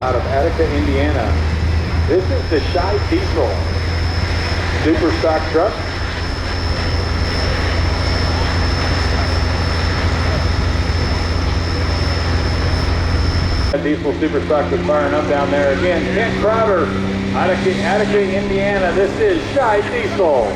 Out of Attica, Indiana. This is the Shy Diesel super stock truck. Diesel super stock is firing up down there again. Kent Crowder, Attica, Indiana. This is Shy Diesel.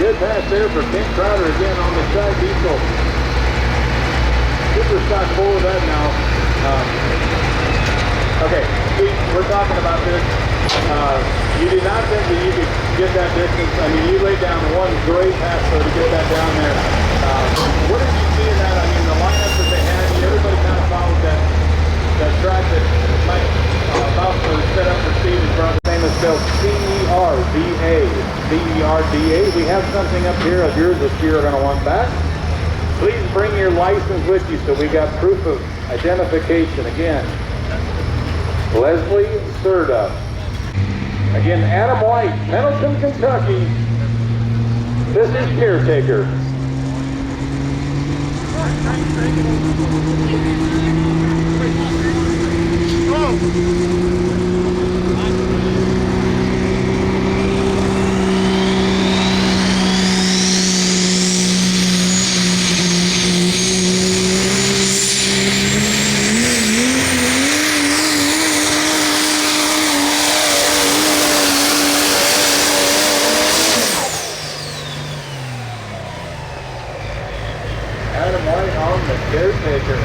Good pass there for Kent Crowder again on the Shy Diesel. Super stock full of that now. Okay, Pete, we're talking about this. You did not think that you could get that distance. I mean, you laid down one great pass though to get that down there. What did you see in that? I mean, the lineup that they had, everybody kind of followed that track that Mike Bowser set up for Steven's brother. Name is spelled C-E-R-D-A. C-E-R-D-A. We have something up here of yours that you're going to want back. Please bring your license with you so we got proof of identification. Again, Leslie Serda. Again, Adam White, Pendleton, Kentucky. This is Caretaker. Adam White on the Caretaker.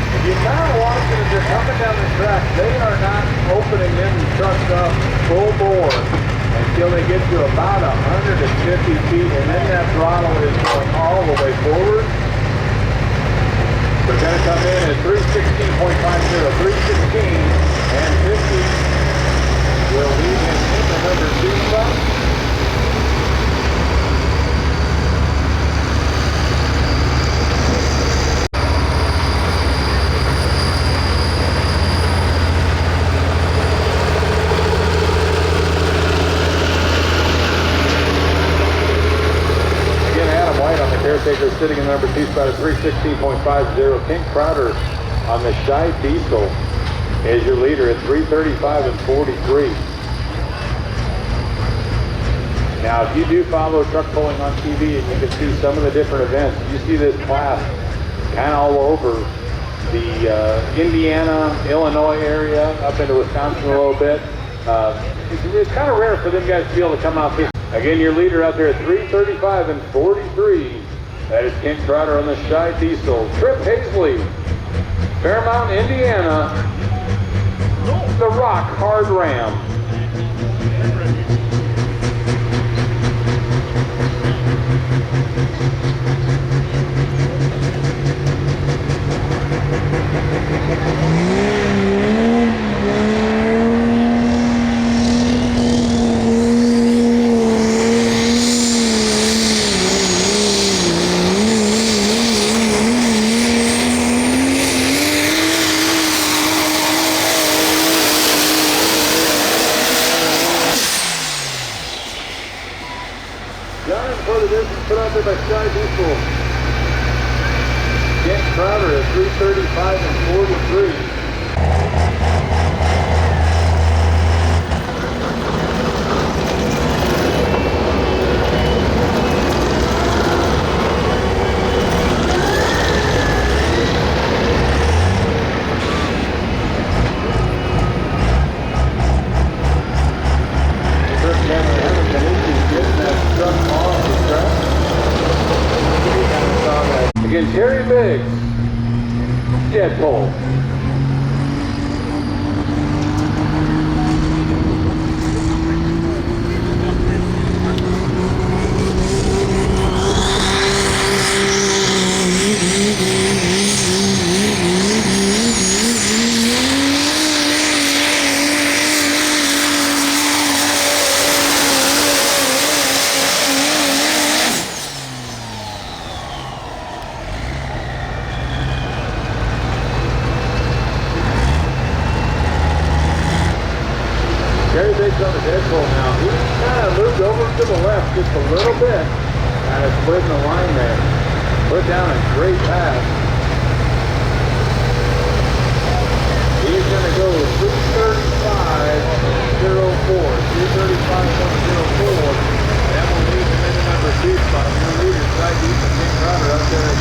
If you kind of watch it as they're coming down the track, they are not opening them trucks up full bore until they get to about 150 feet, and then that throttle is going all the way forward. They're going to come in at 316.50, 316 and 50 will leave in the number 2 spot. Caretaker sitting in number 2 spot at 316.50. Kent Crowder on the Shy Diesel is your leader at 335 and 43. Now, if you do follow truck pulling on TV and you can see some of the different events, you see this class kind of all over the Indiana, Illinois area, up into Wisconsin a little bit. It's kind of rare for them guys to be able to come out this. Again, your leader out there at 335 and 43. That is Kent Crowder on the Shy Diesel. Trip Hazley, Fairmount, Indiana, the Rock Hard Ram. For the distance put out there by Shy Diesel. Kent Crowder at 335 and 43. Again, Terry Biggs, Deadpool. splitting the line there. Put down a great pass. He's going to go 335.04. 335.04. That will lead him into number 2 spot. Your leader, Side Deep and Ken Crowder up there at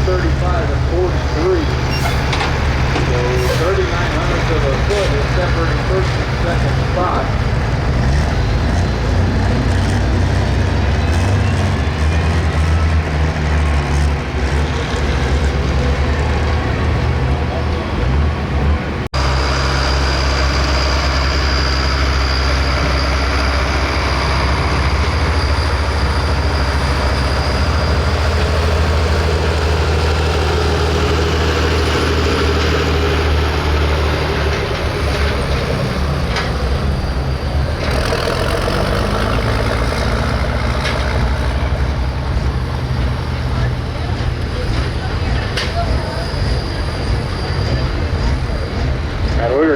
335.43. So 39 hundredths of a foot is separating first and second spot.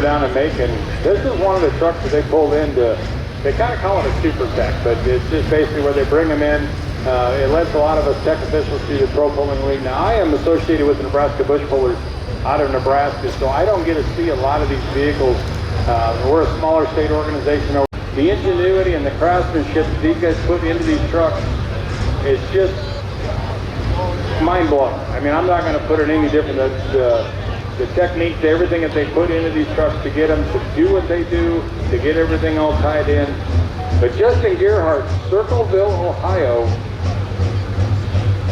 Down in Macon. This is one of the trucks that they pulled into, they kind of call it a super tech, but it's just basically where they bring them in. It lets a lot of us tech officials see the pro pulling league. Now I am associated with the Nebraska Bush Pullers out of Nebraska, so I don't get to see a lot of these vehicles. We're a smaller state organization. The ingenuity and the craftsmanship that these guys put into these trucks is just mind-blowing. I mean, I'm not going to put it any different than the technique, everything that they put into these trucks to get them to do what they do, to get everything all tied in. But Justin Gearhart, Circleville, Ohio.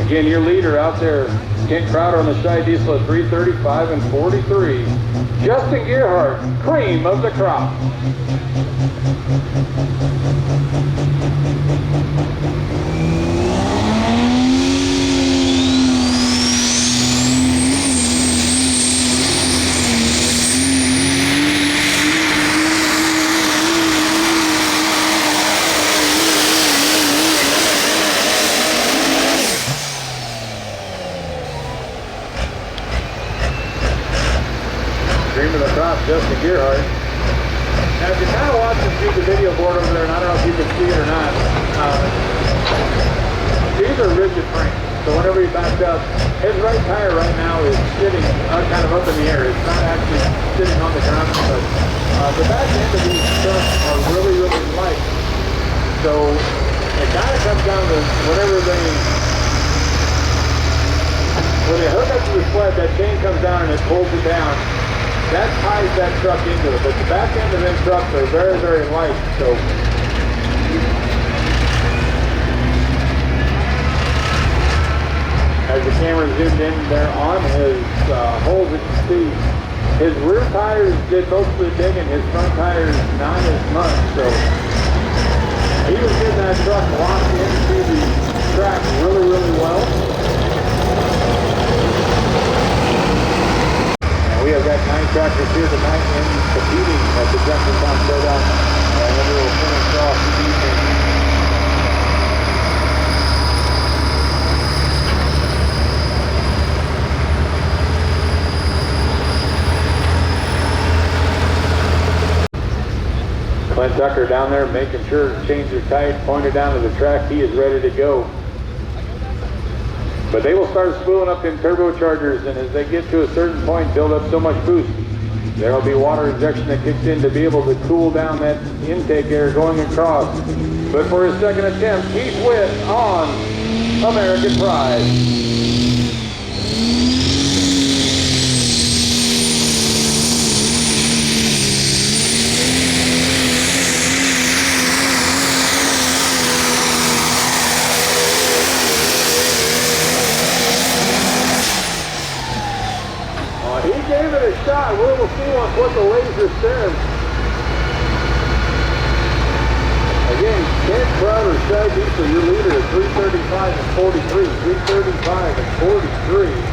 Again, your leader out there, Kent Crowder on the Shy Diesel at 335.43. Justin Gearhart, cream of the crop. Justin Gearhart. Now, if you kind of watch and see the video board over there, and I don't know if you can see it or not, these are rigid frames. So whenever he backs up, his right tire right now is sitting kind of up in the air. It's not actually sitting on the ground. But the back end of these trucks are really, really light. So it kind of comes down to whenever they hook up to the sled, that chain comes down and it pulls it down. That ties that truck into it, but the back end of them trucks are very, very light, so. As the camera zoomed in there on his holes, that you see, his rear tires did most of the digging, his front tires not as much, so. He was getting that truck locked into the track really, really well. We have got 9 tractors here tonight in competing at the Junction Town Showdown, and then we will finish off the evening. Clint Tucker down there making sure chains are tight, pointed down to the track. He is ready to go. But they will start spooling up them turbochargers, and as they get to a certain point, build up so much boost, there will be water injection that kicks in to be able to cool down that intake air going across. But for his second attempt, Keith Witt on American Pride. Gave it a shot. We will see what the laser says. Again, Kent Crowder, Shy Diesel, your leader at 335.43. 335.43.